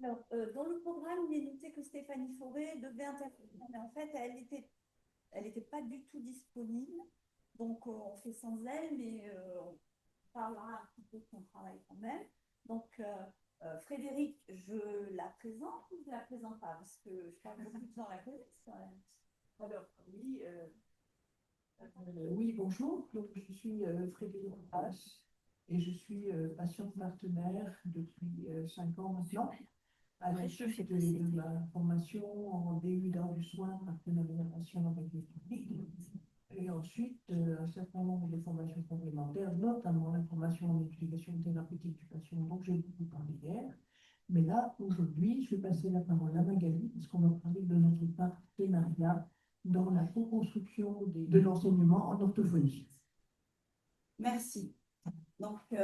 Alors, dans le programme, il est noté que Stéphanie Fauré devait intervenir, mais en fait, elle était pas du tout disponible. Donc, on fait sans elle, mais on parlera un petit peu de son travail quand même. Donc, Frédéric, je la présente ou je la présente pas? Parce que je crois que beaucoup de gens la connaissent quand même. Alors, oui, oui, bonjour. Donc, je suis Frédéric Haas et je suis patiente partenaire depuis 5 ans maintenant. À la suite de ma formation en DU dans du soin, partenariat patient avec le public. Et ensuite, un certain nombre de formations complémentaires, notamment la formation en éducation thérapeutique du patient, donc j'ai beaucoup parlé hier. Mais là, aujourd'hui, je vais passer la parole à Magali, parce qu'on va parler de notre partenariat dans la co-construction de l'enseignement en orthophonie. Merci. Donc, tu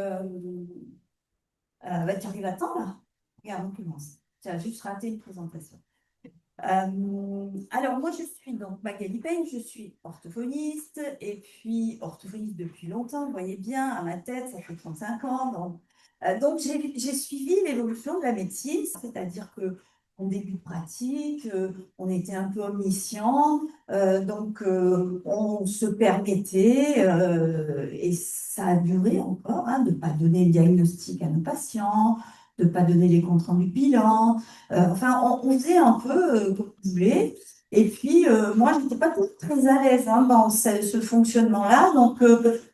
arrives à temps là? Regarde, on commence. Tu as juste raté une présentation. Alors, moi, je suis donc Magali Payne, je suis orthophoniste, et puis orthophoniste depuis longtemps, vous voyez bien, à ma tête, ça fait 35 ans. Donc j'ai suivi l'évolution de la médecine, c'est-à-dire que en début de pratique, on était un peu omniscient, on se permettait, et ça a duré encore, de ne pas donner le diagnostic à nos patients, de ne pas donner les comptes rendus bilan. Enfin, on faisait un peu comme on voulait. Et puis, moi, je n'étais pas très à l'aise dans ce fonctionnement-là. Donc,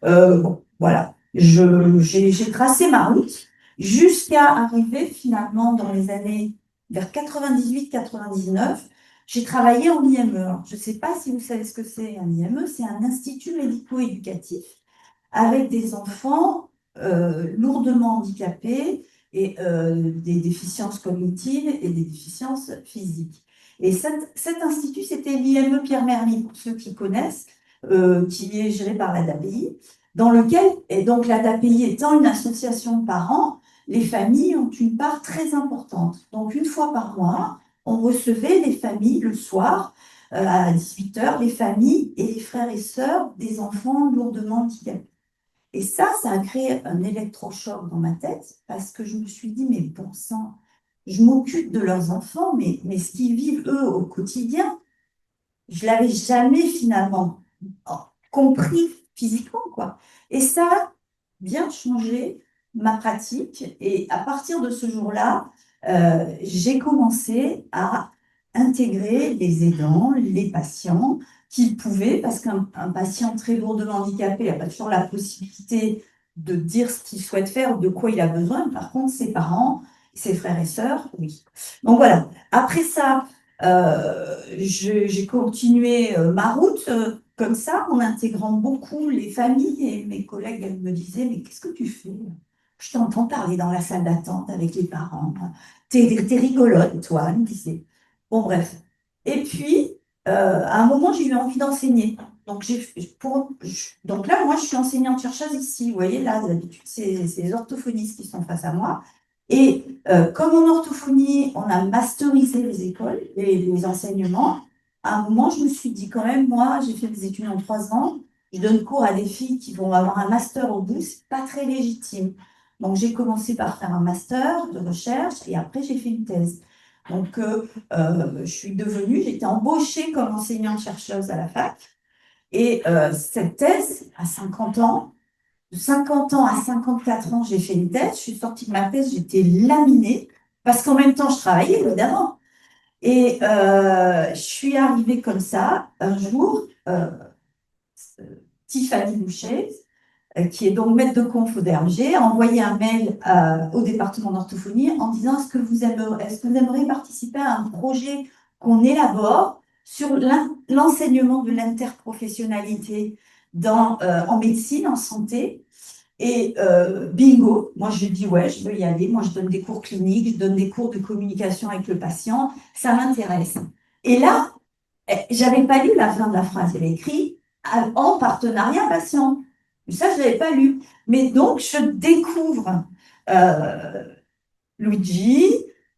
bon, voilà. J'ai tracé ma route jusqu'à arriver finalement dans les années vers 98-99. J'ai travaillé en IME. Alors, je ne sais pas si vous savez ce que c'est un IME. C'est un institut médico-éducatif avec des enfants lourdement handicapés et des déficiences cognitives et des déficiences physiques. Et cet institut, c'était l'IME Pierre Merly, pour ceux qui connaissent, qui est géré par l'ADAPI, dans lequel, et donc l'ADAPI étant une association de parents, les familles ont une part très importante. Donc une fois par mois, on recevait les familles le soir, à 18h, les familles et les frères et sœurs des enfants lourdement handicapés. Et ça a créé un électrochoc dans ma tête parce que je me suis dit, mais bon sang, je m'occupe de leurs enfants, mais ce qu'ils vivent eux au quotidien, je l'avais jamais finalement compris physiquement, quoi. Et ça a bien changé ma pratique. Et à partir de ce jour-là, j'ai commencé à intégrer les aidants, les patients qu'ils pouvaient, parce qu'un patient très lourdement handicapé n'a pas toujours la possibilité de dire ce qu'il souhaite faire ou de quoi il a besoin. Par contre, ses parents, ses frères et sœurs, oui. Donc voilà. Après ça, j'ai continué ma route comme ça, en intégrant beaucoup les familles. Et mes collègues, elles me disaient, mais qu'est-ce que tu fais? Je t'entends parler dans la salle d'attente avec les parents. T'es rigolote, toi, elle me disait. Bon, bref. Et puis, à un moment, j'ai eu envie d'enseigner. Donc, donc là, moi, je suis enseignante-chercheuse ici. Vous voyez, là, d'habitude, c'est les orthophonistes qui sont face à moi. Et comme en orthophonie, on a masterisé les écoles, les enseignements, à un moment, je me suis dit quand même, moi, j'ai fait des études en 3 ans, je donne cours à des filles qui vont avoir un master au bout, c'est pas très légitime. Donc, j'ai commencé par faire un master de recherche et après, j'ai fait une thèse. Donc, j'étais embauchée comme enseignante-chercheuse à la fac. Et cette thèse, à 50 ans, de 50 ans à 54 ans, j'ai fait une thèse. Je suis sortie de ma thèse, j'étais laminée, parce qu'en même temps, je travaillais, évidemment. Et je suis arrivée comme ça, un jour, Tiffany Boucher, qui est donc maître de conf au DRG, a envoyé un mail au département d'orthophonie en disant est-ce que vous aimeriez participer à un projet qu'on élabore sur l'enseignement de l'interprofessionnalité en médecine, en santé. Et bingo, moi je dis ouais, je veux y aller. Moi je donne des cours cliniques, je donne des cours de communication avec le patient, ça m'intéresse. Et là, j'avais pas lu la fin de la phrase, il y avait écrit en partenariat patient. Ça, je l'avais pas lu. Mais donc, je découvre euh, Luigi,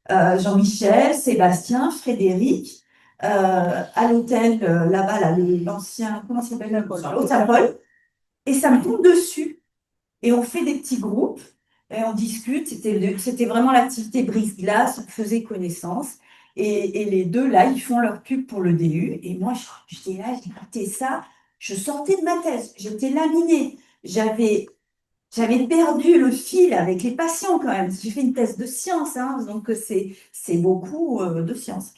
Jean-Michel, Sébastien, Frédéric, à l'hôtel là-bas, là, l'ancien, comment ça s'appelle? L'hôtel Paul. Et ça me tombe dessus. Et on fait des petits groupes. et on discute. C'était vraiment l'activité brise-glace, on faisait connaissance. Et les deux, là, ils font leur pub pour le DU. Et moi, j'étais là, j'écoutais ça. Je sortais de ma thèse, j'étais laminée. J'avais perdu le fil avec les patients quand même. J'ai fait une thèse de sciences, hein, donc c'est beaucoup de sciences.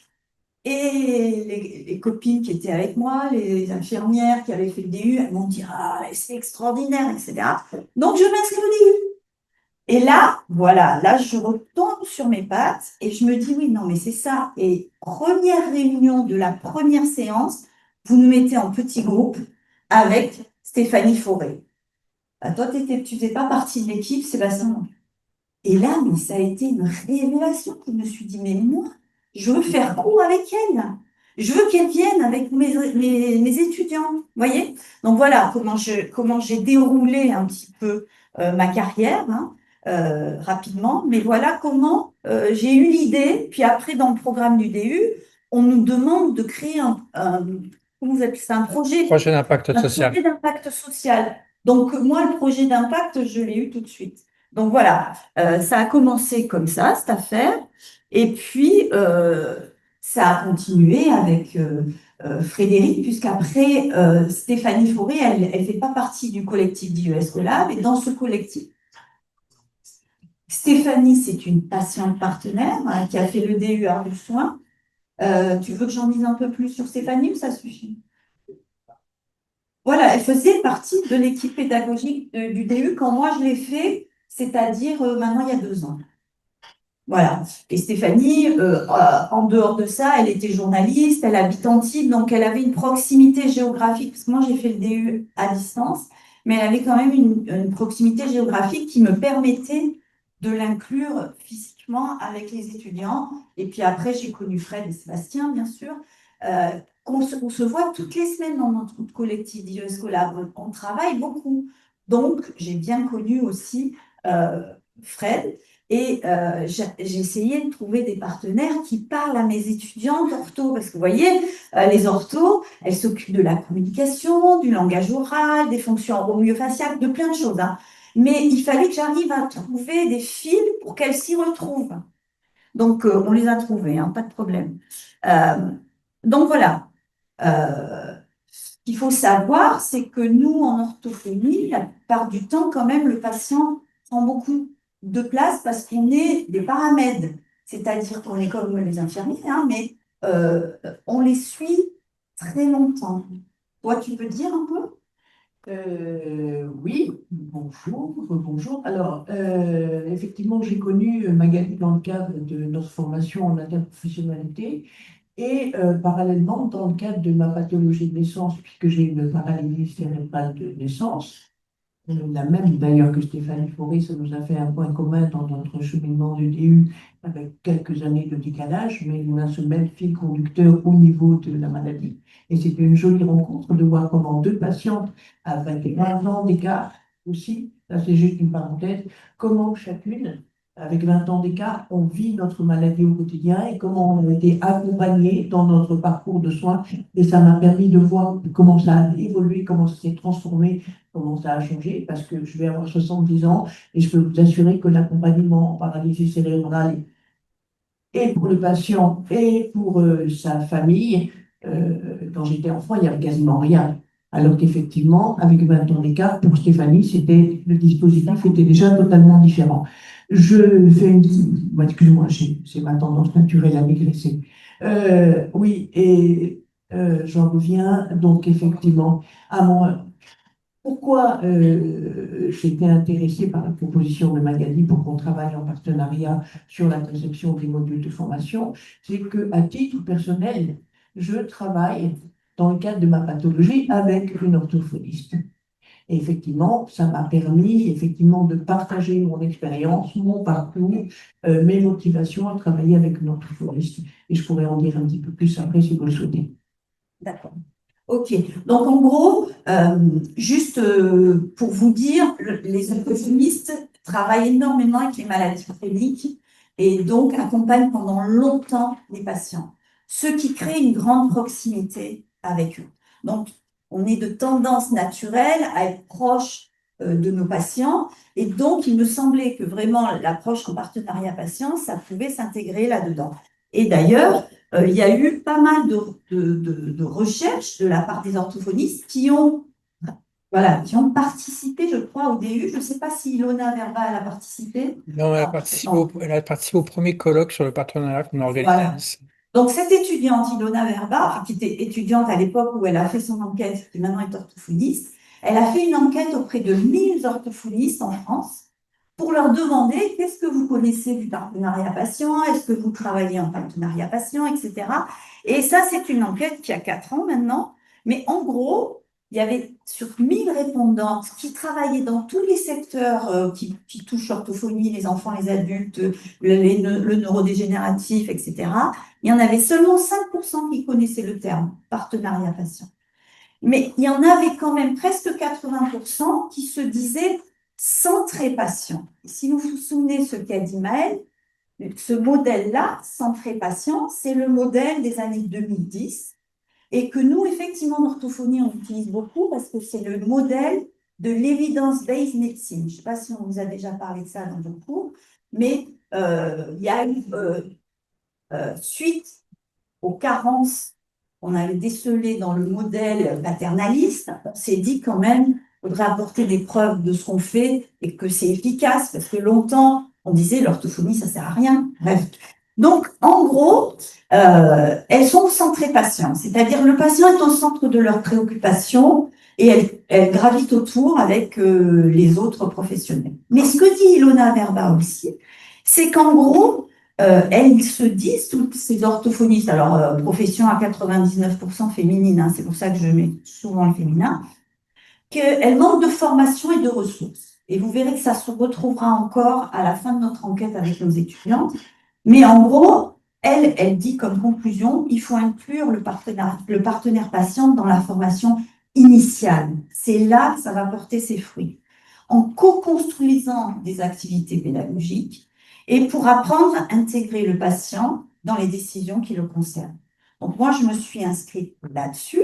Et les copines qui étaient avec moi, les infirmières qui avaient fait le DU, elles m'ont dit, ah, c'est extraordinaire, etc. Donc, je m'inscris au DU. Et là, voilà, là, je retombe sur mes pattes et je me dis, oui, non, mais c'est ça. Et première réunion de la première séance, vous nous mettez en petit groupe avec Stéphanie Fauré. Bah, toi, tu faisais pas partie de l'équipe, Sébastien. Et là, mais ça a été une révélation. Je me suis dit, mais moi, je veux faire cours avec elle. Je veux qu'elle vienne avec mes étudiants. Vous voyez? Donc voilà comment j'ai déroulé un petit peu ma carrière, hein, rapidement. Mais voilà comment j'ai eu l'idée. Puis après, dans le programme du DU, on nous demande de créer comment vous appelez ça, Projet d'impact un social. projet d'impact social. Donc, moi, le projet d'impact, je l'ai eu tout de suite. Donc, voilà, ça a commencé comme ça, cette affaire. Et puis, ça a continué avec Frédéric, puisqu'après, Stéphanie Fauré, elle ne fait pas partie du collectif d'IES Collab. Et dans ce collectif, Stéphanie, c'est une patiente partenaire hein, qui a fait le DU à Soins. Tu veux que j'en dise un peu plus sur Stéphanie ou ça suffit? Voilà, elle faisait partie de l'équipe pédagogique du DU quand moi je l'ai fait, c'est-à-dire maintenant il y a 2 ans. Voilà. Et Stéphanie, en dehors de ça, elle était journaliste, elle habite Antibes, donc elle avait une proximité géographique, parce que moi j'ai fait le DU à distance, mais elle avait quand même une proximité géographique qui me permettait de l'inclure physiquement avec les étudiants. Et puis après, j'ai connu Fred et Sébastien, bien sûr. Euh, on se voit toutes les semaines dans notre collectif d'IES Collab. On travaille beaucoup. Donc, j'ai bien connu aussi Fred. Et j'ai essayé de trouver des partenaires qui parlent à mes étudiants d'ortho, parce que vous voyez, les orthos, elles s'occupent de la communication, du langage oral, des fonctions oromo-myofasciales, de plein de choses, hein. Mais il fallait que j'arrive à trouver des fils pour qu'elles s'y retrouvent. Donc, on les a trouvés, hein, pas de problème. Euh, donc voilà. Ce qu'il faut savoir, c'est que nous, en orthophonie, la plupart du temps, quand même, le patient prend beaucoup de place parce qu'on est des paramèdes. C'est-à-dire qu'on est comme les infirmiers, hein, mais on les suit très longtemps. Toi, tu peux dire un peu? Oui, bonjour, bonjour. Alors, effectivement, j'ai connu Magali dans le cadre de notre formation en interprofessionnalité et parallèlement dans le cadre de ma pathologie de naissance, puisque j'ai une paralysie cérébrale de naissance. La même d'ailleurs que Stéphanie Fauré, ça nous a fait un point commun dans notre cheminement de DU avec quelques années de décalage, mais on a ce même fil conducteur au niveau de la maladie. Et c'était une jolie rencontre de voir comment 2 patientes avec 20 ans d'écart aussi, ça c'est juste une parenthèse, comment chacune, avec 20 ans d'écart, on vit notre maladie au quotidien et comment on a été accompagnés dans notre parcours de soins. Et ça m'a permis de voir comment ça a évolué, comment ça s'est transformé, comment ça a changé, parce que je vais avoir 70 ans et je peux vous assurer que l'accompagnement en paralysie cérébrale et pour le patient et pour sa famille, quand j'étais enfant, il n'y avait quasiment rien. Alors qu'effectivement, avec 20 ans d'écart, pour Stéphanie, le dispositif était déjà totalement différent. Je fais une... Bon, excuse-moi, c'est ma tendance naturelle à maigresser. Oui, et j'en reviens donc effectivement à mon, pourquoi j'étais intéressée par la proposition de Magali pour qu'on travaille en partenariat sur la conception des modules de formation, c'est qu'à titre personnel, je travaille dans le cadre de ma pathologie avec une orthophoniste. Et effectivement, ça m'a permis effectivement de partager mon expérience, mon parcours, mes motivations à travailler avec une orthophoniste. Et je pourrais en dire un petit peu plus après si vous le souhaitez. D'accord. Ok. Donc, en gros, juste pour vous dire, les orthophonistes travaillent énormément avec les maladies chroniques et donc accompagnent pendant longtemps les patients, ce qui crée une grande proximité avec eux. Donc, on est de tendance naturelle à être proche de nos patients. Et donc, il me semblait que vraiment l'approche en partenariat patient, ça pouvait s'intégrer là-dedans. Et d'ailleurs, il y a eu pas mal de recherches de la part des orthophonistes qui ont, voilà, qui ont participé, je crois, au DU. Je ne sais pas si Ilona Verba elle a participé. Non, Ah, non. elle a participé au premier colloque sur le partenariat qu'on a organisé. Voilà. Donc, cette étudiante, Ilona Verba, enfin, qui était étudiante à l'époque où elle a fait son enquête, qui maintenant est orthophoniste, elle a fait une enquête auprès de 1000 orthophonistes en France pour leur demander qu'est-ce que vous connaissez du partenariat patient, est-ce que vous travaillez en partenariat patient, etc. Et ça, c'est une enquête qui a 4 ans maintenant. Mais en gros, il y avait sur 1000 répondantes qui travaillaient dans tous les secteurs qui touchent l'orthophonie, les enfants, les adultes, le neurodégénératif, etc. Il y en avait seulement 5% qui connaissaient le terme partenariat patient. Mais il y en avait quand même presque 80% qui se disaient centré patient. Si vous vous souvenez ce qu'a dit Maëlle, ce modèle-là, centré patient, c'est le modèle des années 2010 et que nous, effectivement, en orthophonie, on utilise beaucoup parce que c'est le modèle de l'evidence-based medicine. Je ne sais pas si on vous a déjà parlé de ça dans vos cours, mais il y a eu, suite aux carences qu'on avait décelées dans le modèle paternaliste, on s'est dit quand même, il faudrait apporter des preuves de ce qu'on fait et que c'est efficace, parce que longtemps, on disait l'orthophonie, ça sert à rien. Bref. Donc, en gros, elles sont centrées patient, c'est-à-dire le patient est au centre de leurs préoccupations et elles gravitent autour avec les autres professionnels. Mais ce que dit Ilona Verba aussi, c'est qu'en gros, elles se disent, toutes ces orthophonistes, alors profession à 99% féminine, hein, c'est pour ça que je mets souvent le féminin, qu'elles manquent de formation et de ressources. Et vous verrez que ça se retrouvera encore à la fin de notre enquête avec nos étudiantes. Mais en gros, elle dit comme conclusion, il faut inclure le partenaire patient dans la formation initiale. C'est là que ça va porter ses fruits. En co-construisant des activités pédagogiques et pour apprendre à intégrer le patient dans les décisions qui le concernent. Donc moi, je me suis inscrite là-dessus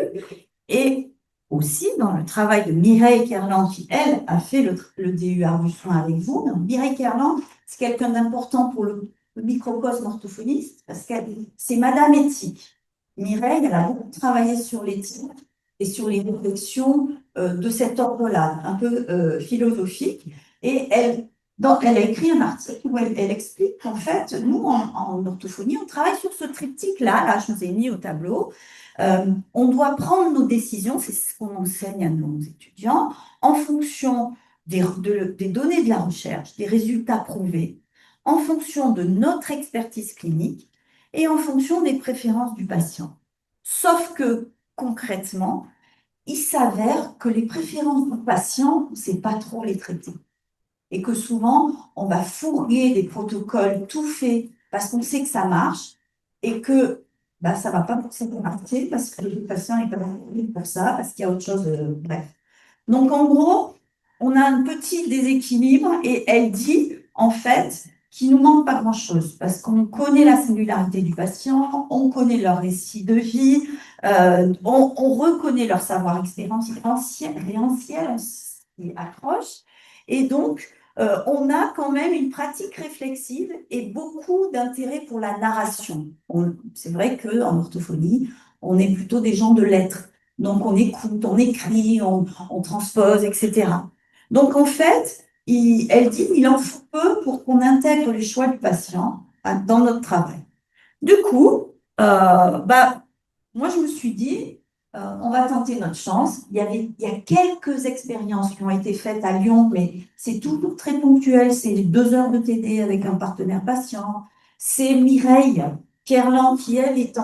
et aussi dans le travail de Mireille Kerland, qui, elle, a fait le DU Art du soin avec vous. Donc, Mireille Kerland, c'est quelqu'un d'important pour le microcosme orthophoniste, parce que c'est Madame Éthique. Mireille, elle a beaucoup travaillé sur l'éthique et sur les réflexions de cet ordre-là, un peu philosophique. Et elle a écrit un article où elle explique qu'en fait, nous, en orthophonie, on travaille sur ce triptyque-là, là, je vous ai mis au tableau. On doit prendre nos décisions, c'est ce qu'on enseigne à nos étudiants, en fonction des données de la recherche, des résultats prouvés, en fonction de notre expertise clinique et en fonction des préférences du patient. Sauf que, concrètement, il s'avère que les préférences du patient, on ne sait pas trop les traiter. Et que souvent, on va fourguer des protocoles tout faits parce qu'on sait que ça marche et que ça ne va pas forcément marcher parce que le patient n'est pas bon pour ça, parce qu'il y a autre chose. Bref. Donc, en gros, on a un petit déséquilibre et elle dit, en fait, qu'il ne nous manque pas grand-chose parce qu'on connaît la singularité du patient, on connaît leur récit de vie, on reconnaît leur savoir expérientiel, on s'y accroche. Et donc, on a quand même une pratique réflexive et beaucoup d'intérêt pour la narration. C'est vrai qu'en orthophonie, on est plutôt des gens de lettres. Donc, on écoute, on écrit, on transpose, etc. Donc, en fait, elle dit qu'il en faut peu pour qu'on intègre les choix du patient dans notre travail. Du coup, moi, je me suis dit, on va tenter notre chance. Il y a quelques expériences qui ont été faites à Lyon, mais c'est toujours très ponctuel. C'est 2 heures de TD avec un partenaire patient. C'est Mireille Kerland qui, elle, est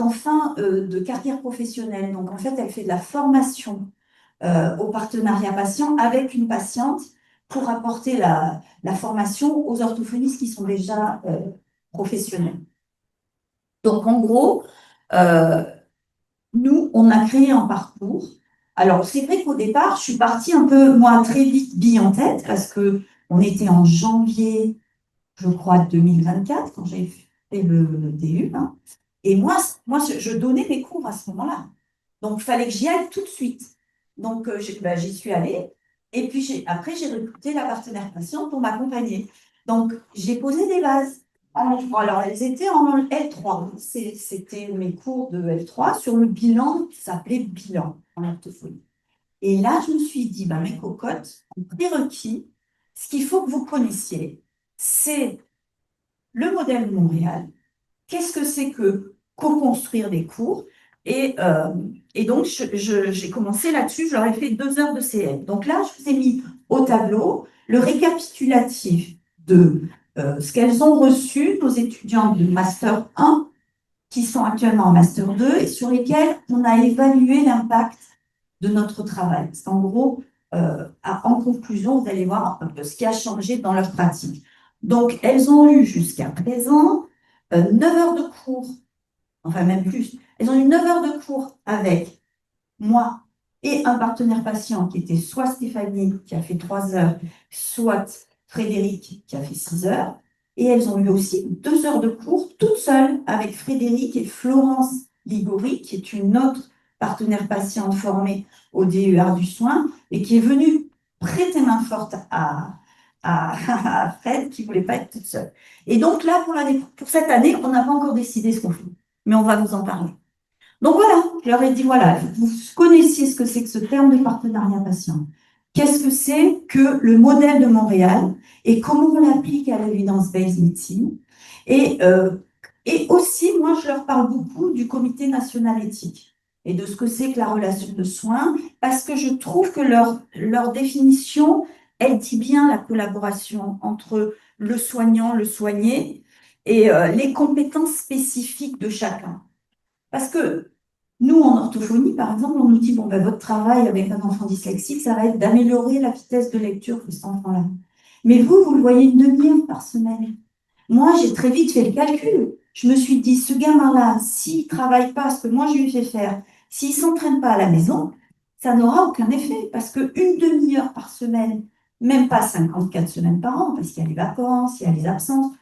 en fin de carrière professionnelle. Donc, en fait, elle fait de la formation au partenariat patient avec une patiente pour apporter la formation aux orthophonistes qui sont déjà professionnels. Donc, en gros, nous, on a créé un parcours. Alors, c'est vrai qu'au départ, je suis partie un peu, moi, très vite, bille en tête, parce que on était en janvier, je crois, 2024, quand j'ai fait le DU. Hein. Et moi, je donnais mes cours à ce moment-là. Donc, il fallait que j'y aille tout de suite. Donc, j'y suis allée. Et puis après, j'ai recruté la partenaire patient pour m'accompagner. Donc, j'ai posé des bases. Alors, elles étaient en L3. C'était mes cours de L3 sur le bilan qui s'appelait bilan en orthophonie. Et là, je me suis dit, bah, mes cocottes, en prérequis, ce qu'il faut que vous connaissiez, c'est le modèle de Montréal. Qu'est-ce que c'est que co-construire des cours? Et donc, j'ai commencé là-dessus, je leur ai fait 2 heures de CM. Donc là, je vous ai mis au tableau le récapitulatif de ce qu'elles ont reçu, nos étudiants de Master 1, qui sont actuellement en Master 2, et sur lesquels on a évalué l'impact de notre travail. Parce qu'en gros, en conclusion, vous allez voir un peu ce qui a changé dans leur pratique. Donc, elles ont eu jusqu'à présent 9 heures de cours, enfin même plus. Elles ont eu 9 heures de cours avec moi et un partenaire patient qui était soit Stéphanie, qui a fait 3 heures, soit Frédéric, qui a fait 6 heures. Et elles ont eu aussi 2 heures de cours toutes seules avec Frédéric et Florence Ligori, qui est une autre partenaire patiente formée au DER du soin et qui est venue prêter main forte à Fred, qui ne voulait pas être toute seule. Et donc là, pour cette année, on n'a pas encore décidé ce qu'on fait, mais on va vous en parler. Donc voilà, je leur ai dit, voilà, vous connaissiez ce que c'est que ce terme de partenariat patient. Qu'est-ce que c'est que le modèle de Montréal et comment on l'applique à l'evidence-based medicine. Et aussi, moi, je leur parle beaucoup du comité national éthique et de ce que c'est que la relation de soins, parce que je trouve que leur définition, elle dit bien la collaboration entre le soignant, le soigné et les compétences spécifiques de chacun. Parce que nous, en orthophonie, par exemple, on nous dit, bon, ben, votre travail avec un enfant dyslexique, ça va être d'améliorer la vitesse de lecture de cet enfant-là. Mais vous le voyez une demi-heure par semaine. Moi, j'ai très vite fait le calcul. Je me suis dit, ce gamin-là, s'il ne travaille pas ce que moi je lui fais faire, s'il ne s'entraîne pas à la maison, ça n'aura aucun effet. Parce qu'une demi-heure par semaine, même pas 54 semaines par an, parce qu'il y a les vacances, il y a les absences,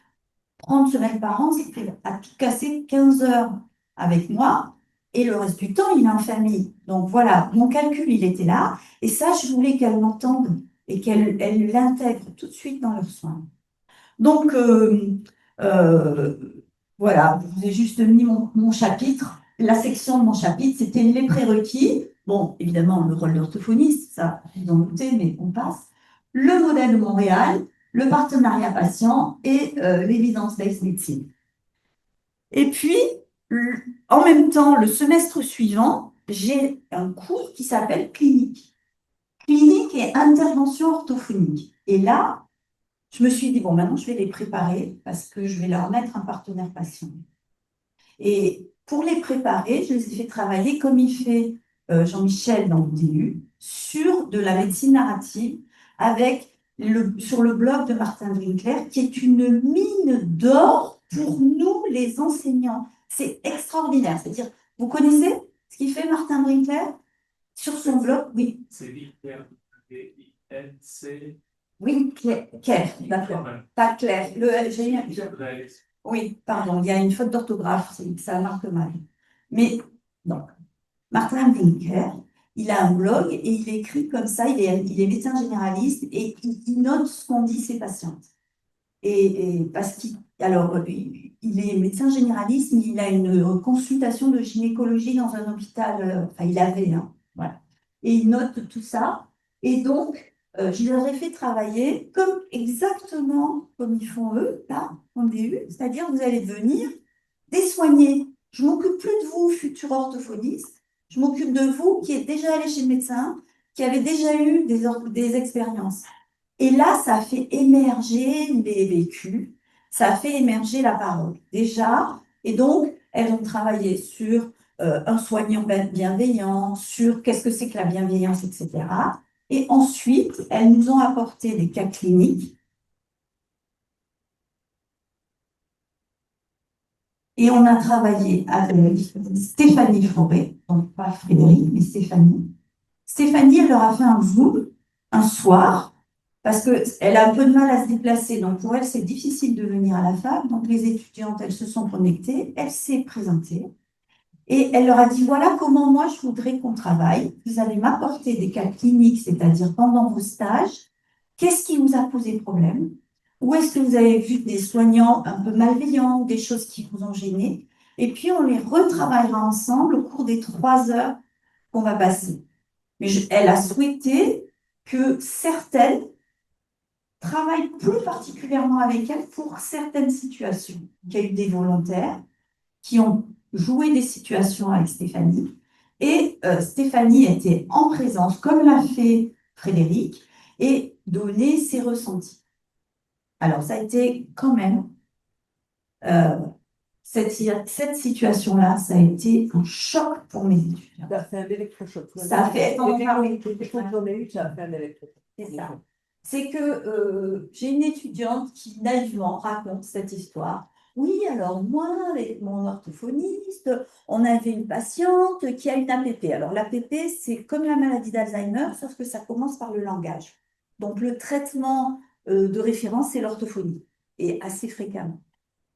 30 semaines par an, c'est à tout casser 15 heures avec moi. Et le reste du temps, il est en famille. Donc voilà, mon calcul, il était là. Et ça, je voulais qu'elle l'entende et qu'elle l'intègre tout de suite dans leurs soins. Donc, euh, voilà, je vous ai juste mis mon chapitre. La section de mon chapitre, c'était les prérequis. Bon, évidemment, le rôle d'orthophoniste, ça, vous en doutez, mais on passe. Le modèle de Montréal, le partenariat patient et l'évidence-based medicine. Et puis, en même temps, le semestre suivant, j'ai un cours qui s'appelle clinique. Clinique et intervention orthophonique. Et là, je me suis dit, bon, maintenant, je vais les préparer parce que je vais leur mettre un partenaire patient. Et pour les préparer, je les ai fait travailler comme il fait Jean-Michel dans le DU sur de la médecine narrative sur le blog de Martin Winkler, qui est une mine d'or pour nous, les enseignants. C'est extraordinaire. C'est-à-dire, vous connaissez ce qu'il fait Martin Winkler sur son blog? Oui. C'est Winkler, V-I-N-C. Oui, Claire, d'accord. Pas Claire. Oui, pardon, il y a une faute d'orthographe, ça marque mal. Mais, donc, Martin Winkler, il a un blog et il écrit comme ça, il est médecin généraliste et il note ce qu'ont dit ses patientes. Et parce alors, il est médecin généraliste, mais il a une consultation de gynécologie dans un hôpital, enfin, il avait, hein, voilà. Et il note tout ça. Et donc, je leur ai fait travailler exactement comme ils font eux, là, en DU, c'est-à-dire vous allez venir des soignés. Je ne m'occupe plus de vous, futur orthophoniste. Je m'occupe de vous qui êtes déjà allé chez le médecin, qui avez déjà eu des expériences. Et là, ça a fait émerger les vécus, ça a fait émerger la parole déjà. Et donc, elles ont travaillé sur un soignant bienveillant, sur qu'est-ce que c'est que la bienveillance, etc. Et ensuite, elles nous ont apporté des cas cliniques. Et on a travaillé avec Stéphanie Forêt, donc pas Frédéric, mais Stéphanie. Stéphanie, elle leur a fait un Zoom un soir, parce qu'elle a un peu de mal à se déplacer. Donc pour elle, c'est difficile de venir à la fac. Donc les étudiantes, elles se sont connectées, elle s'est présentée. Et elle leur a dit, voilà comment moi je voudrais qu'on travaille. Vous allez m'apporter des cas cliniques, c'est-à-dire pendant vos stages, qu'est-ce qui vous a posé problème? Où est-ce que vous avez vu des soignants un peu malveillants ou des choses qui vous ont gêné? Et puis on les retravaillera ensemble au cours des 3 heures qu'on va passer. Mais elle a souhaité que certaines travaillent plus particulièrement avec elle pour certaines situations. Il y a eu des volontaires qui ont joué des situations avec Stéphanie. Et Stéphanie était en présence, comme l'a fait Frédéric, et donné ses ressentis. Alors, ça a été quand même, euh, cette situation-là, ça a été un choc pour mes étudiants. Ça a fait un électrochoc. Ça a fait, on en parlait. Les choses qu'on a eues, ça a fait un électrochoc. C'est ça. C'est que j'ai une étudiante qui naïvement raconte cette histoire. Oui, alors moi, avec mon orthophoniste, on avait une patiente qui a une APP. Alors l'APP, c'est comme la maladie d'Alzheimer, sauf que ça commence par le langage. Donc le traitement de référence, c'est l'orthophonie, et assez fréquemment.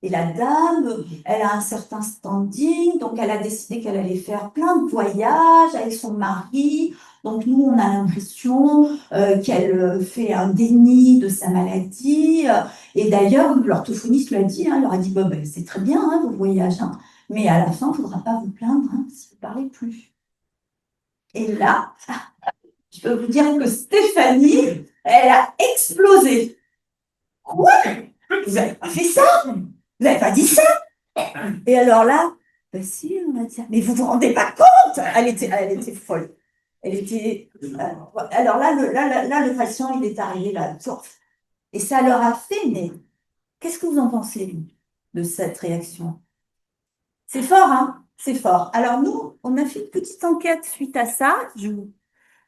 Et la dame, elle a un certain standing, donc elle a décidé qu'elle allait faire plein de voyages avec son mari. Donc nous, on a l'impression qu'elle fait un déni de sa maladie. Et d'ailleurs, l'orthophoniste lui a dit, elle leur a dit, bon, ben, c'est très bien vos voyages, hein, mais à la fin, il ne faudra pas vous plaindre si vous ne parlez plus. Et là, je peux vous dire que Stéphanie, elle a explosé. Quoi? Vous n'avez pas fait ça? Vous n'avez pas dit ça? Et alors là, ben si, on a dit ça. Mais vous vous rendez pas compte? Elle était folle. Elle était. Alors là, le patient, il est arrivé là. Et ça leur a fait, mais qu'est-ce que vous en pensez, vous, de cette réaction? C'est fort, hein? C'est fort. Alors nous, on a fait une petite enquête suite à ça. Je ne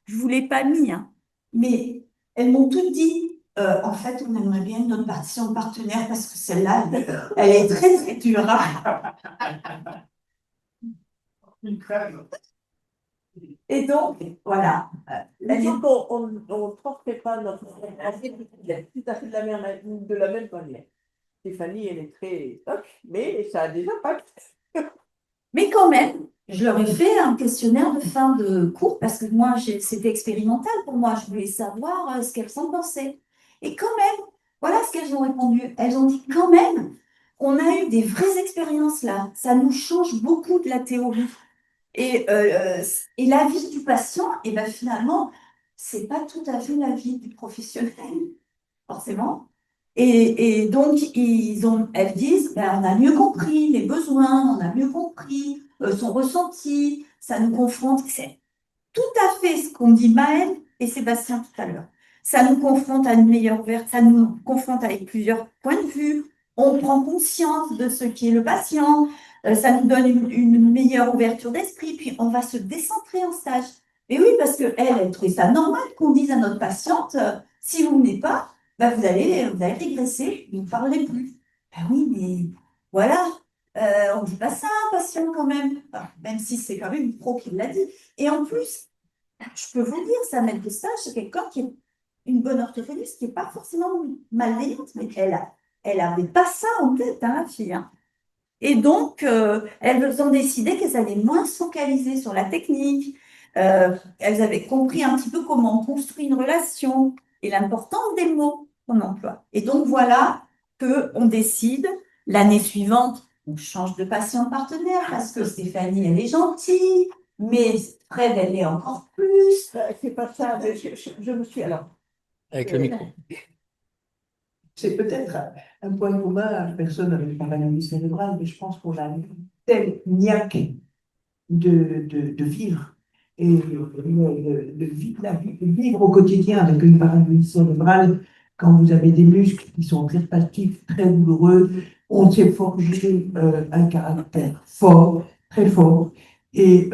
vous l'ai pas mis, hein. Mais elles m'ont toutes dit. En fait, on aimerait bien une autre partenaire parce que celle-là, elle est très très dure, hein. Une crème. Et donc, voilà. Il faut qu'on ne transmet pas notre tout à fait de la même manière. Stéphanie, elle est très toc, mais ça a des impacts. Mais quand même, je leur ai fait un questionnaire de fin de cours parce que moi, c'était expérimental pour moi. Je voulais savoir ce qu'elles en pensaient. Et quand même, voilà ce qu'elles ont répondu. Elles ont dit quand même, on a eu des vraies expériences là. Ça nous change beaucoup de la théorie. Et la vie du patient, et ben finalement, c'est pas tout à fait la vie du professionnel, forcément. Et donc, elles disent, ben, on a mieux compris les besoins, on a mieux compris son ressenti, ça nous confronte. C'est tout à fait ce qu'ont dit Maëlle et Sébastien tout à l'heure. Ça nous confronte à une meilleure ouverture, ça nous confronte avec plusieurs points de vue. On prend conscience de ce qui est le patient, ça nous donne une meilleure ouverture d'esprit, puis on va se décentrer en stage. Et oui, parce qu'elle trouvait ça normal qu'on dise à notre patiente, si vous venez pas, ben vous allez régresser, vous ne parlerez plus. Ben oui, mais voilà, on ne dit pas ça à un patient quand même, enfin, même si c'est quand même une pro qui l'a dit. Et en plus, je peux vous dire, sa maître de stage, c'est quelqu'un qui est une bonne orthophoniste, qui n'est pas forcément malveillante, mais elle n'avait pas ça en tête, hein, la fille, hein. Et donc, elles ont décidé qu'elles allaient moins se focaliser sur la technique. Elles avaient compris un petit peu comment on construit une relation et l'importance des mots qu'on emploie. Et donc, voilà qu'on décide l'année suivante, on change de patient partenaire parce que Stéphanie, elle est gentille, mais Fred, elle est encore plus. C'est pas ça, mais je me suis alors. Avec le micro. C'est peut-être un point commun à personne avec paralysie cérébrale, mais je pense qu'on a une telle niaque de vivre et de vivre au quotidien avec une paralysie cérébrale quand vous avez des muscles qui sont très spastifs, très douloureux. On s'est forgé un caractère fort, très fort. Et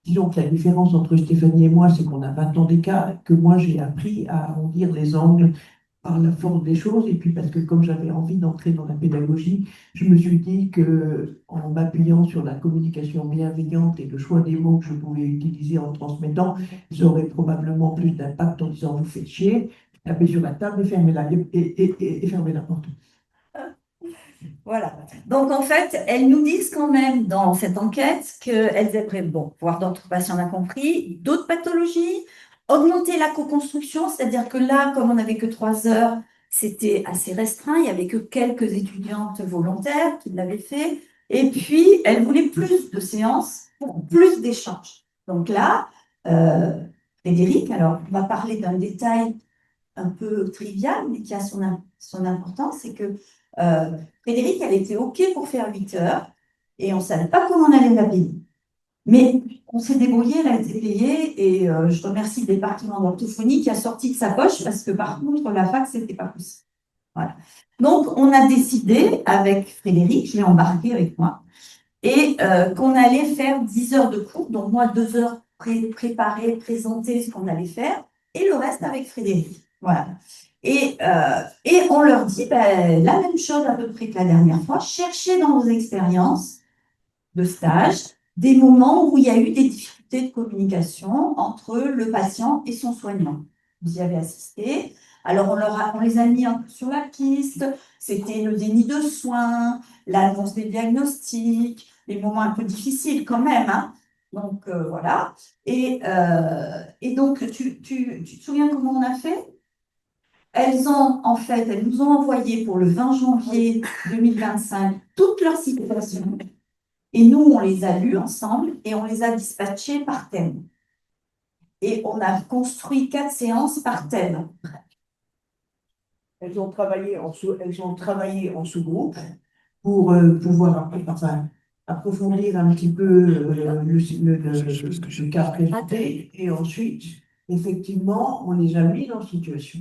disons que la différence entre Stéphanie et moi, c'est qu'on a 20 ans d'écart, que moi j'ai appris à arrondir les angles par la force des choses, et puis parce que comme j'avais envie d'entrer dans la pédagogie, je me suis dit que en m'appuyant sur la communication bienveillante et le choix des mots que je pouvais utiliser en transmettant, j'aurais probablement plus d'impact en disant vous faites chier, tapez sur la table et fermez la porte. Voilà. Donc, en fait, elles nous disent quand même dans cette enquête qu'elles aimeraient, bon, voir d'autres patients incompris, d'autres pathologies, augmenter la co-construction, c'est-à-dire que là, comme on n'avait que 3 heures, c'était assez restreint, il n'y avait que quelques étudiantes volontaires qui l'avaient fait. Et puis, elles voulaient plus de séances pour plus d'échanges. Donc là, euh, Frédéric, alors, on va parler d'un détail un peu trivial, mais qui a son importance, c'est que Frédéric, elle était OK pour faire 8 heures et on ne savait pas comment on allait la payer. Mais on s'est débrouillé, elle a été payée et je remercie le département d'orthophonie qui a sorti de sa poche parce que par contre, la fac, ce n'était pas possible. Voilà. Donc, on a décidé avec Frédéric, je l'ai embarqué avec moi, et qu'on allait faire 10 heures de cours, donc moi 2 heures préparer, présenter ce qu'on allait faire, et le reste avec Frédéric. Voilà. Et on leur dit ben, la même chose à peu près que la dernière fois, cherchez dans vos expériences de stage des moments où il y a eu des difficultés de communication entre le patient et son soignant. Vous y avez assisté. Alors, on les a mis un peu sur la piste. C'était le déni de soins, l'annonce des diagnostics, les moments un peu difficiles quand même, hein. Donc, voilà. Et donc, tu te souviens comment on a fait? Elles nous ont envoyé pour le 20 janvier 2025 toute leur situation. Et nous, on les a lus ensemble et on les a dispatchés par thème. Et on a construit 4 séances par thème. Elles ont travaillé en sous-groupe pour pouvoir approfondir un petit peu le cas présenté. Et ensuite, effectivement, on les a mis en situation.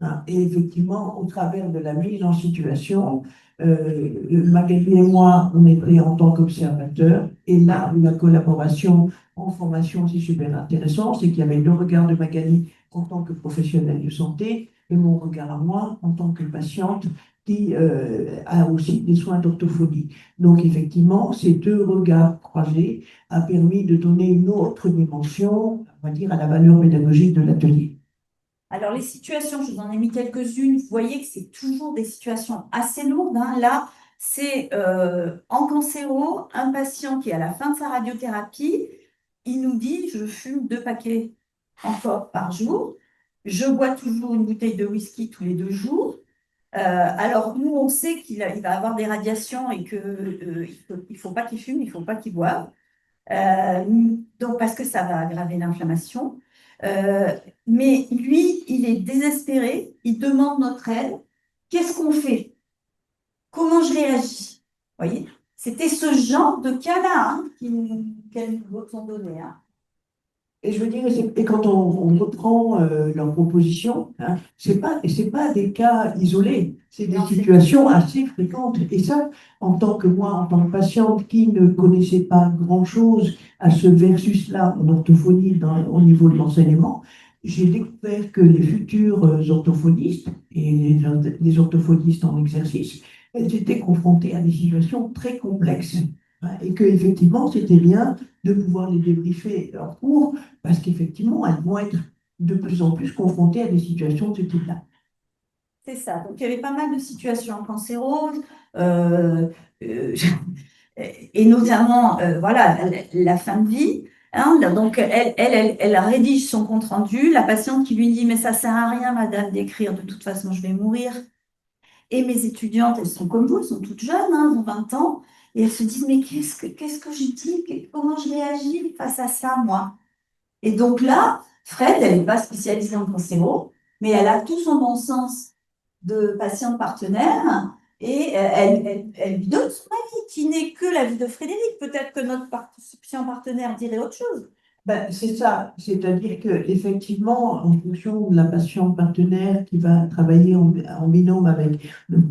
Hein. Et effectivement, au travers de la mise en situation, Magali et moi, on était en tant qu'observateurs. Et là, la collaboration en formation, c'est super intéressant. C'est qu'il y avait le regard de Magali en tant que professionnelle de santé et mon regard à moi en tant que patiente qui a aussi des soins d'orthophonie. Donc, effectivement, ces deux regards croisés a permis de donner une autre dimension, on va dire, à la valeur pédagogique de l'atelier. Alors, les situations, je vous en ai mis quelques-unes. Vous voyez que c'est toujours des situations assez lourdes, hein. Là, c'est en cancéro, un patient qui est à la fin de sa radiothérapie. Il nous dit, je fume 2 paquets encore par jour. Je bois toujours une bouteille de whisky tous les 2 jours. Alors, nous, on sait il va avoir des radiations et qu'il ne faut pas qu'il fume, il ne faut pas qu'il boive. Donc, parce que ça va aggraver l'inflammation. Mais lui, il est désespéré, il demande notre aide. Qu'est-ce qu'on fait? Comment je réagis? Vous voyez? C'était ce genre de cas-là, hein, qu'elles nous ont donné, hein. Et je veux dire, et quand on reprend leur proposition, hein, c'est pas des cas isolés, c'est des situations assez fréquentes. Et ça, en tant que moi, en tant que patiente qui ne connaissait pas grand-chose à ce versus-là en orthophonie au niveau de l'enseignement, j'ai découvert que les futurs orthophonistes et les orthophonistes en exercice, elles étaient confrontées à des situations très complexes. Hein, et qu'effectivement, c'était bien de pouvoir les débriefer en cours parce qu'effectivement, elles vont être de plus en plus confrontées à des situations de ce type-là. C'est ça. Donc, il y avait pas mal de situations cancéreuses, euh, euh, et notamment, voilà, la fin de vie, hein. Donc, elle rédige son compte-rendu. La patiente qui lui dit, mais ça sert à rien, madame, d'écrire. De toute façon, je vais mourir. Et mes étudiantes, elles sont comme vous, elles sont toutes jeunes, hein, elles ont 20 ans. Et elles se disent, mais qu'est-ce que je dis? Comment je réagis face à ça, moi? Et donc là, Fred, elle n'est pas spécialisée en cancéro, mais elle a tout son bon sens de patiente partenaire et elle lui donne son avis, qui n'est que l'avis de Frédéric. Peut-être que notre patient partenaire dirait autre chose. Ben, c'est ça, c'est-à-dire qu'effectivement, en fonction de la patiente partenaire qui va travailler en binôme avec le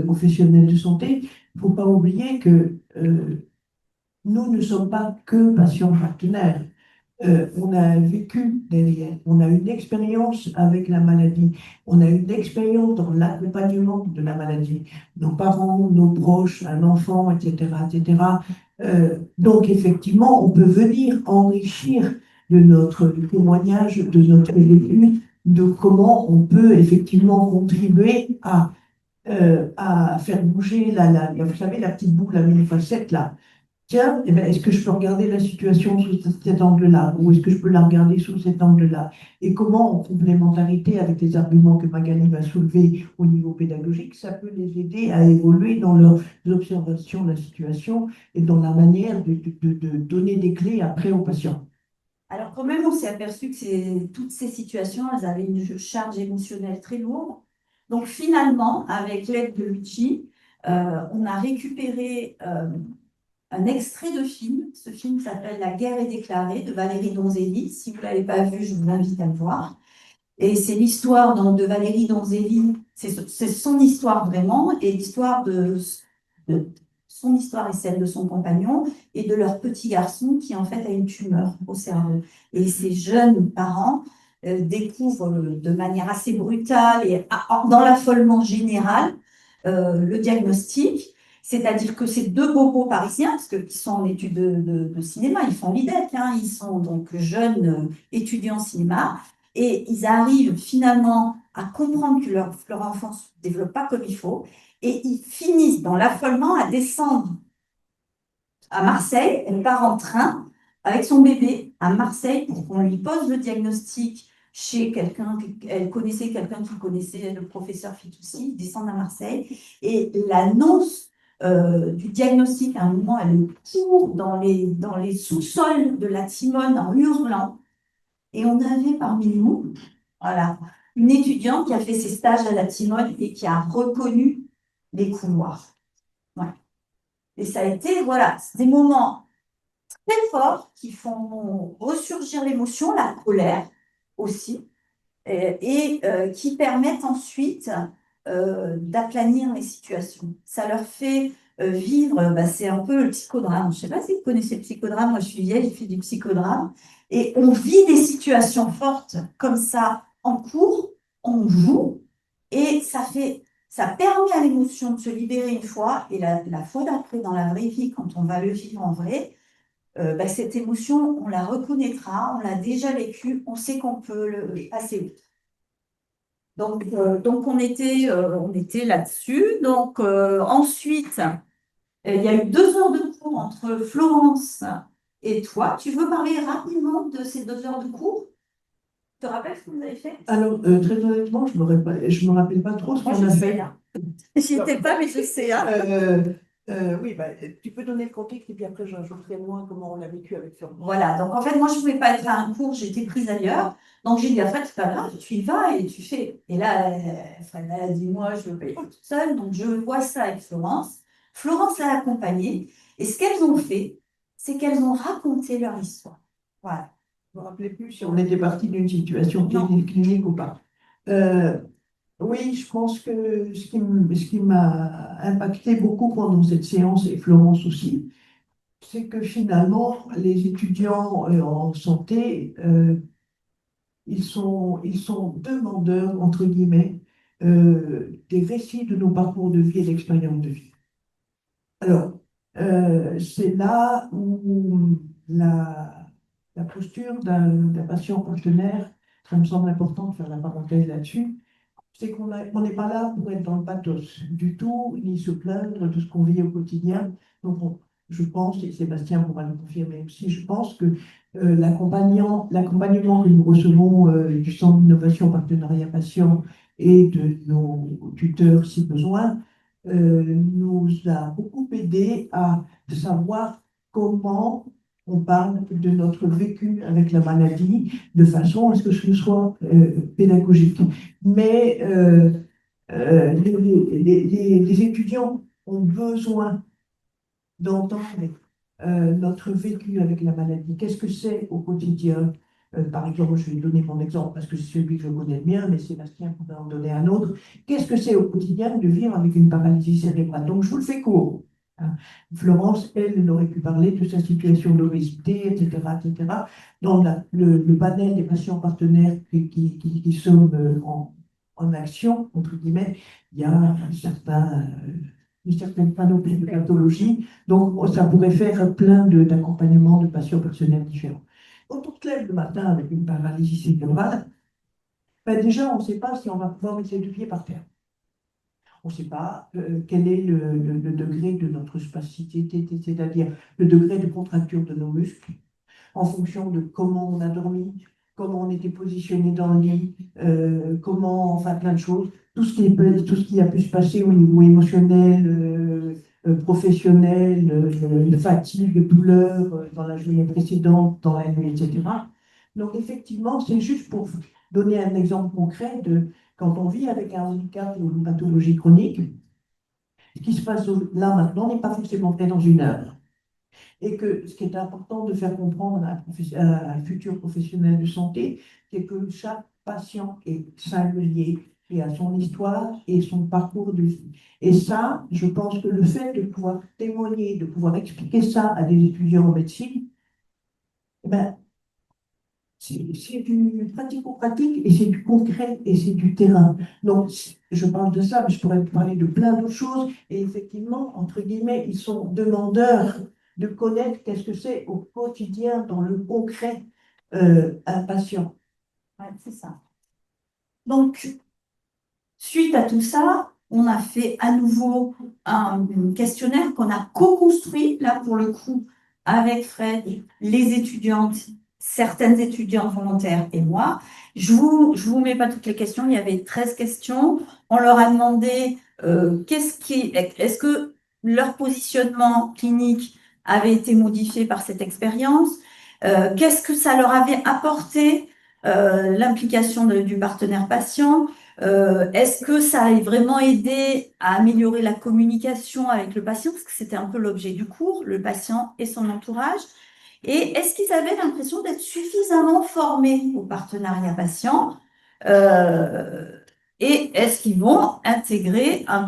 professionnel de santé, il ne faut pas oublier que nous ne sommes pas que patients partenaires. On a vécu derrière, on a une expérience avec la maladie, on a une expérience dans l'accompagnement de la maladie, nos parents, nos proches, un enfant, etc., etc. Donc effectivement, on peut venir enrichir de notre témoignage, de notre vécu, de comment on peut effectivement contribuer à à faire bouger vous savez, la petite boule à 1000 facettes là. Tiens, eh ben, est-ce que je peux regarder la situation sous cet angle-là ou est-ce que je peux la regarder sous cet angle-là? Et comment, en complémentarité avec les arguments que Magali va soulever au niveau pédagogique, ça peut les aider à évoluer dans leurs observations de la situation et dans la manière de donner des clés après aux patients. Alors quand même, on s'est aperçu que toutes ces situations, elles avaient une charge émotionnelle très lourde. Donc finalement, avec l'aide de Luigi, on a récupéré un extrait de film. Ce film s'appelle La guerre est déclarée de Valérie Donzelli. Si vous ne l'avez pas vu, je vous invite à le voir. Et c'est l'histoire donc, de Valérie Donzelli, c'est son histoire vraiment, et l'histoire de son histoire et celle de son compagnon, et de leur petit garçon qui en fait a une tumeur au cerveau. Et ces jeunes parents découvrent de manière assez brutale et dans l'affolement général le diagnostic. C'est-à-dire que ces deux bobos parisiens, parce qu'ils sont en études de cinéma, ils font l'IDEC, hein, ils sont donc jeunes étudiants en cinéma, et ils arrivent finalement à comprendre que leur enfant ne se développe pas comme il faut. Et ils finissent dans l'affolement à descendre à Marseille. Elle part en train avec son bébé à Marseille pour qu'on lui pose le diagnostic chez quelqu'un. Elle connaissait quelqu'un qui connaissait le professeur Fitoussi. Ils descendent à Marseille. Et l'annonce du diagnostic, à un moment, elle court dans les sous-sols de la Timone en hurlant. Et on avait parmi nous, voilà, une étudiante qui a fait ses stages à la Timone et qui a reconnu les couloirs. Ouais. Et ça a été, voilà, des moments très forts qui font ressurgir l'émotion, la colère aussi, qui permettent ensuite d'aplanir les situations. Ça leur fait vivre, c'est un peu le psychodrame. Je ne sais pas si vous connaissez le psychodrame, moi je suis vieille, j'ai fait du psychodrame, et on vit des situations fortes comme ça en cours, on joue, et ça permet à l'émotion de se libérer une fois, et la fois d'après, dans la vraie vie, quand on va le vivre en vrai, cette émotion, on la reconnaîtra, on l'a déjà vécue, on sait qu'on peut le passer outre. Donc on était là-dessus. Donc ensuite, il y a eu 2 heures de cours entre Florence et toi. Tu veux parler rapidement de ces 2 heures de cours? Tu te rappelles ce que vous avez fait? Alors, très honnêtement, je me rappelle pas trop ce Moi, qu'on je a sais, fait. hein. J'y étais pas, mais je sais, hein. Oui, tu peux donner le contexte et puis après j'ajouterai moi comment on l'a vécu avec Florence. Voilà, donc en fait, moi, je ne pouvais pas être à un cours, j'étais prise ailleurs. Donc j'ai dit, après, c'est pas grave, tu y vas et tu fais. Et là, elle a dit, moi, je veux pas y aller toute seule. Donc je vois ça avec Florence. Florence l'a accompagnée. Et ce qu'elles ont fait, c'est qu'elles ont raconté leur histoire. Voilà. Je ne me rappelais plus si on était parti d'une situation Non. clinique ou pas. Euh, oui, je pense que ce qui m'a impacté beaucoup pendant cette séance, et Florence aussi, c'est que finalement, les étudiants en santé, ils sont demandeurs, entre guillemets, des récits de nos parcours de vie et d'expériences de vie. Alors, c'est là où la posture d'un patient partenaire, ça me semble important de faire la parenthèse là-dessus, c'est on n'est pas là pour être dans le pathos du tout, ni se plaindre de ce qu'on vit au quotidien. Donc, je pense, et Sébastien pourra le confirmer aussi, je pense que l'accompagnement que nous recevons du Centre d'innovation partenariat patient et de nos tuteurs si besoin, nous a beaucoup aidé à savoir comment on parle de notre vécu avec la maladie de façon à ce que ce soit pédagogique. Mais les étudiants ont besoin d'entendre notre vécu avec la maladie. Qu'est-ce que c'est au quotidien? Par exemple, je vais donner mon exemple parce que c'est celui que je connais le bien, mais Sébastien pourrait en donner un autre. Qu'est-ce que c'est au quotidien de vivre avec une paralysie cérébrale? Donc, je vous le fais court. Hein. Florence, elle aurait pu parler de sa situation d'obésité, etc., etc. Dans le panel des patients partenaires qui sont en action, entre guillemets, il y a une certaine panoplie de pathologies. Donc, ça pourrait faire plein d'accompagnements de patients personnels différents. Quand on se lève le matin avec une paralysie cérébrale, déjà, on ne sait pas si on va pouvoir mettre les deux pieds par terre. On ne sait pas quel est le degré de notre spasticité, c'est-à-dire le degré de contracture de nos muscles, en fonction de comment on a dormi, comment on était positionné dans le lit, comment, enfin plein de choses, tout ce qui a pu se passer au niveau émotionnel, professionnel, de fatigue, de douleur dans la journée précédente, dans la nuit, etc. Donc effectivement, c'est juste pour donner un exemple concret de quand on vit avec un handicap ou une pathologie chronique, ce qui se passe là maintenant n'est pas forcément fait dans une heure. Et que ce qui est important de faire comprendre à un futur professionnel de santé, c'est que chaque patient est singulier et a son histoire et son parcours de vie. Et ça, je pense que le fait de pouvoir témoigner, de pouvoir expliquer ça à des étudiants en médecine, eh ben, c'est du pratico-pratique et c'est du concret et c'est du terrain. Donc, je parle de ça, mais je pourrais parler de plein d'autres choses. Et effectivement, entre guillemets, ils sont demandeurs de connaître qu'est-ce que c'est au quotidien, dans le concret, un patient. Ouais, c'est ça. Donc, suite à tout ça, on a fait à nouveau un questionnaire qu'on a co-construit, là pour le coup, avec Fred, les étudiantes, certaines étudiantes volontaires et moi. Je vous mets pas toutes les questions, il y avait 13 questions. On leur a demandé est-ce que leur positionnement clinique avait été modifié par cette expérience? Qu'est-ce que ça leur avait apporté, l'implication du partenaire patient? Est-ce que ça a vraiment aidé à améliorer la communication avec le patient? Parce que c'était un peu l'objet du cours, le patient et son entourage. Et est-ce qu'ils avaient l'impression d'être suffisamment formés au partenariat patient? Euh, et est-ce qu'ils vont intégrer un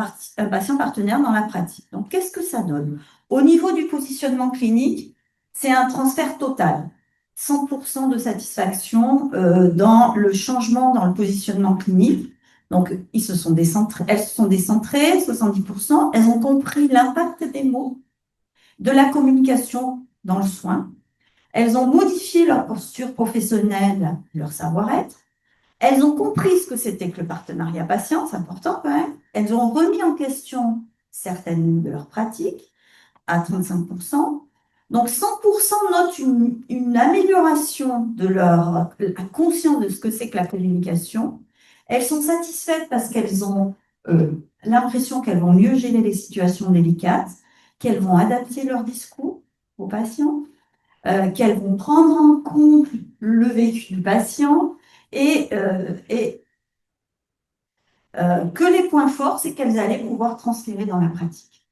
patient partenaire dans la pratique? Donc, qu'est-ce que ça donne? Au niveau du positionnement clinique, c'est un transfert total. 100% de satisfaction dans le changement dans le positionnement clinique. Donc, elles se sont décentrées, 70%. Elles ont compris l'impact des mots, de la communication dans le soin. Elles ont modifié leur posture professionnelle, leur savoir-être. Elles ont compris ce que c'était que le partenariat patient, c'est important quand même. Elles ont remis en question certaines de leurs pratiques à 35%. Donc 100% notent une amélioration de leur conscience de ce que c'est que la communication. Elles sont satisfaites parce qu'elles ont l'impression qu'elles vont mieux gérer les situations délicates, qu'elles vont adapter leur discours aux patients, qu'elles vont prendre en compte le vécu du patient et que les points forts, c'est qu'elles allaient pouvoir transférer dans la pratique.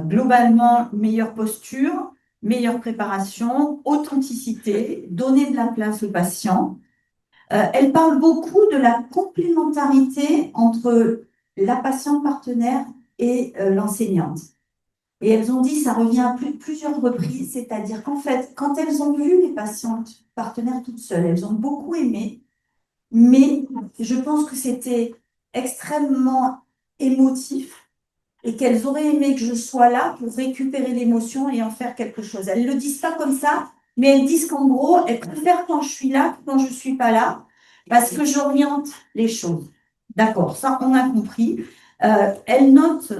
Globalement, meilleure posture, meilleure préparation, authenticité, donner de la place au patient. Elle parle beaucoup de la complémentarité entre la patiente partenaire et l'enseignante. Et elles ont dit, ça revient à plusieurs reprises, c'est-à-dire qu'en fait, quand elles ont vu les patientes partenaires toutes seules, elles ont beaucoup aimé, mais je pense que c'était extrêmement émotif et qu'elles auraient aimé que je sois là pour récupérer l'émotion et en faire quelque chose. Elles ne le disent pas comme ça, mais elles disent qu'en gros, elles préfèrent quand je suis là que quand je ne suis pas là, parce que j'oriente les choses. D'accord, ça, on a compris. Elles notent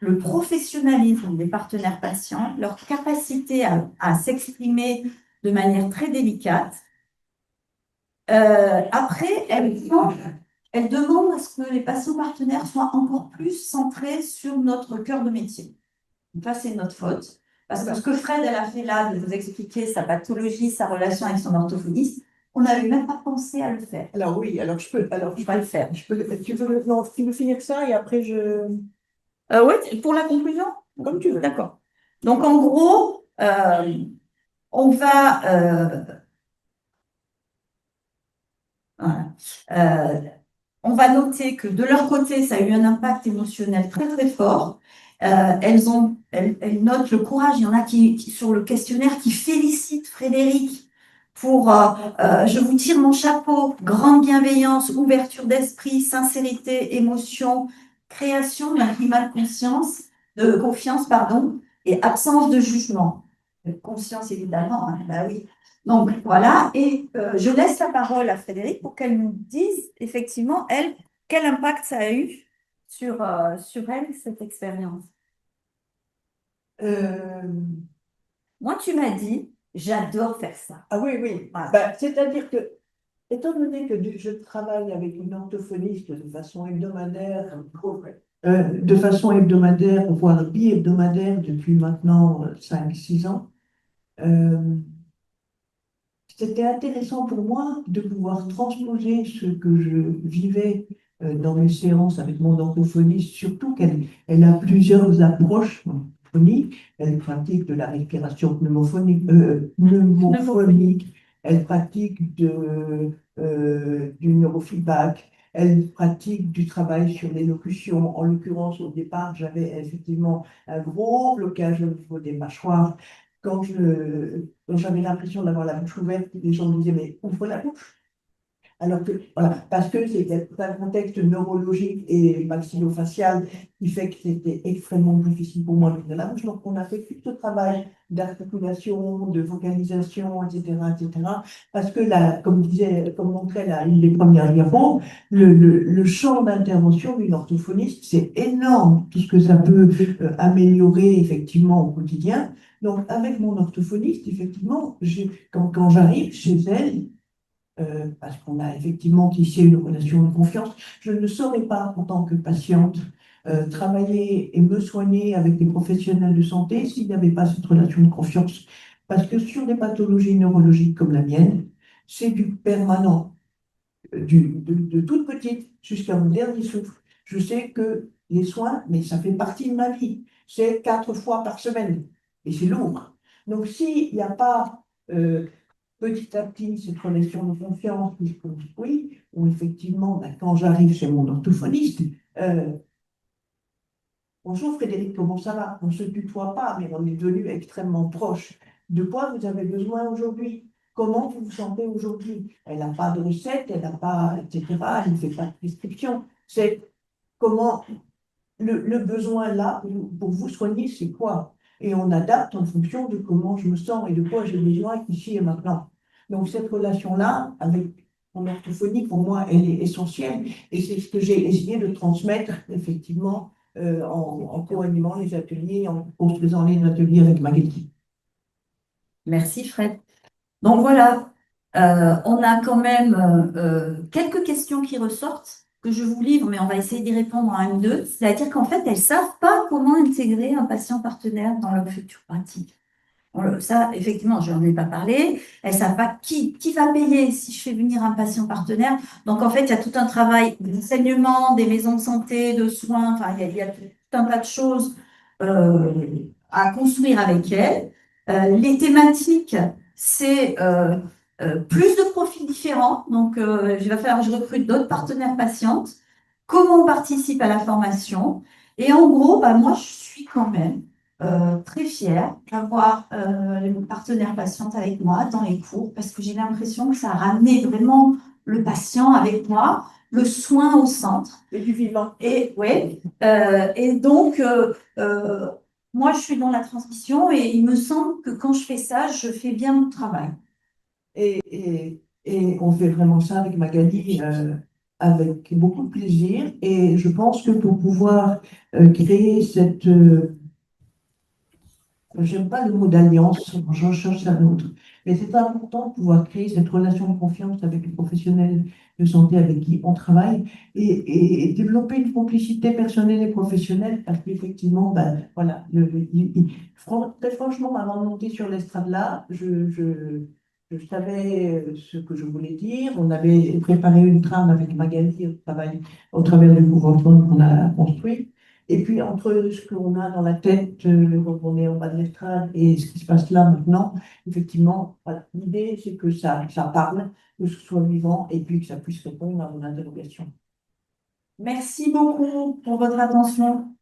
le professionnalisme des partenaires patients, leur capacité à s'exprimer de manière très délicate. Après, elle demande à ce que les patients partenaires soient encore plus centrés sur notre cœur de métier. Donc là, c'est notre faute. Parce que ce que Fred, elle a fait là, de vous expliquer sa pathologie, sa relation avec son orthophoniste, on n'avait même pas pensé à le faire. Alors oui, alors je peux, alors On va le faire. tu veux finir ça et après je. Oui, pour la conclusion? Comme tu veux. D'accord. Donc, en gros, on va... voilà. On va noter que de leur côté, ça a eu un impact émotionnel très très fort. Elles notent le courage. Il y en a qui sur le questionnaire qui félicitent Frédéric pour je vous tire mon chapeau, grande bienveillance, ouverture d'esprit, sincérité, émotion, création d'un climat de confiance, pardon, et absence de jugement. Conscience évidemment, hein, bah oui. Donc voilà, et je laisse la parole à Frédéric pour qu'elle nous dise effectivement, elle, quel impact ça a eu sur elle, cette expérience? Euh, Moi, tu m'as dit, j'adore faire ça. ah oui, oui. Voilà. C'est-à-dire que, étant donné que je travaille avec une orthophoniste de façon hebdomadaire, voire bi-hebdomadaire depuis maintenant 5 6 ans, euh, c'était intéressant pour moi de pouvoir transposer ce que je vivais dans mes séances avec mon orthophoniste, surtout qu'elle a plusieurs approches phoniques. Elle pratique de la respiration pneumophonique, elle pratique du neurofeedback, elle pratique du travail sur l'élocution. En l'occurrence, au départ, j'avais effectivement un gros blocage au niveau des mâchoires. Donc j'avais l'impression d'avoir la bouche ouverte, les gens me disaient, mais ouvre la bouche. Alors que, voilà, parce que c'était un contexte neurologique et maxillofacial qui fait que c'était extrêmement difficile pour moi d'ouvrir la bouche. Donc, on a fait tout ce travail d'articulation, de vocalisation, etc., etc. Parce que là, comme montrait une des premières diapos, le champ d'intervention d'une orthophoniste, c'est énorme, tout ce que ça peut améliorer effectivement au quotidien. Donc, avec mon orthophoniste, effectivement, quand j'arrive chez elle, parce qu'on a effectivement tissé une relation de confiance, je ne saurais pas, en tant que patiente, travailler et me soigner avec des professionnels de santé s'il n'y avait pas cette relation de confiance. Parce que sur des pathologies neurologiques comme la mienne, c'est du permanent, de toute petite jusqu'à mon dernier souffle. Je sais que les soins, mais ça fait partie de ma vie, c'est 4 fois par semaine et c'est lourd. Donc, s'il n'y a pas petit à petit cette relation de confiance qui se construit, où effectivement, quand j'arrive chez mon orthophoniste, euh, bonjour Frédéric, comment ça va? On ne se tutoie pas, mais on est devenus extrêmement proches. De quoi vous avez besoin aujourd'hui? Comment vous vous sentez aujourd'hui? Elle n'a pas de recette, elle n'a pas, etc. Elle ne fait pas de prescription. C'est comment le besoin là, pour vous soigner, c'est quoi? Et on adapte en fonction de comment je me sens et de quoi j'ai besoin ici et maintenant. Donc cette relation-là, avec mon orthophonie, pour moi, elle est essentielle. Et c'est ce que j'ai essayé de transmettre, effectivement, en co-animant les ateliers, en construisant les ateliers avec Magali. Merci Fred. Donc voilà, on a quand même quelques questions qui ressortent que je vous livre, mais on va essayer d'y répondre en un ou deux. C'est-à-dire qu'en fait, elles ne savent pas comment intégrer un patient partenaire dans leur future pratique. Ça, effectivement, je n'en ai pas parlé. Elles ne savent pas qui va payer si je fais venir un patient partenaire. Donc, en fait, il y a tout un travail d'enseignement, des maisons de santé, de soins. Enfin, il y a tout un tas de choses à construire avec elles. Les thématiques, c'est plus de profils différents. Donc, il va falloir que je recrute d'autres partenaires patientes. Comment on participe à la formation? Et en gros, bah, moi, je suis quand même très fière d'avoir les partenaires patientes avec moi dans les cours parce que j'ai l'impression que ça a ramené vraiment le patient avec moi, le soin au centre. Et du vivant. Et, ouais, et donc, moi, je suis dans la transmission et il me semble que quand je fais ça, je fais bien mon travail. Et on fait vraiment ça avec Magali, avec beaucoup de plaisir. Et je pense que pour pouvoir créer cette j'aime pas le mot d'alliance, j'en cherche un autre. Mais c'est important de pouvoir créer cette relation de confiance avec les professionnels de santé avec qui on travaille et développer une complicité personnelle et professionnelle parce qu'effectivement, ben, voilà, très franchement, avant de monter sur l'estrade là, je savais ce que je voulais dire. On avait préparé une trame avec Magali au travers du gouvernement qu'on a construit. Et puis, entre ce qu'on a dans la tête quand on est en bas de l'estrade et ce qui se passe là maintenant, effectivement, l'idée, c'est que ça parle, que ce soit vivant et puis que ça puisse répondre à vos interrogations. Merci beaucoup pour votre attention.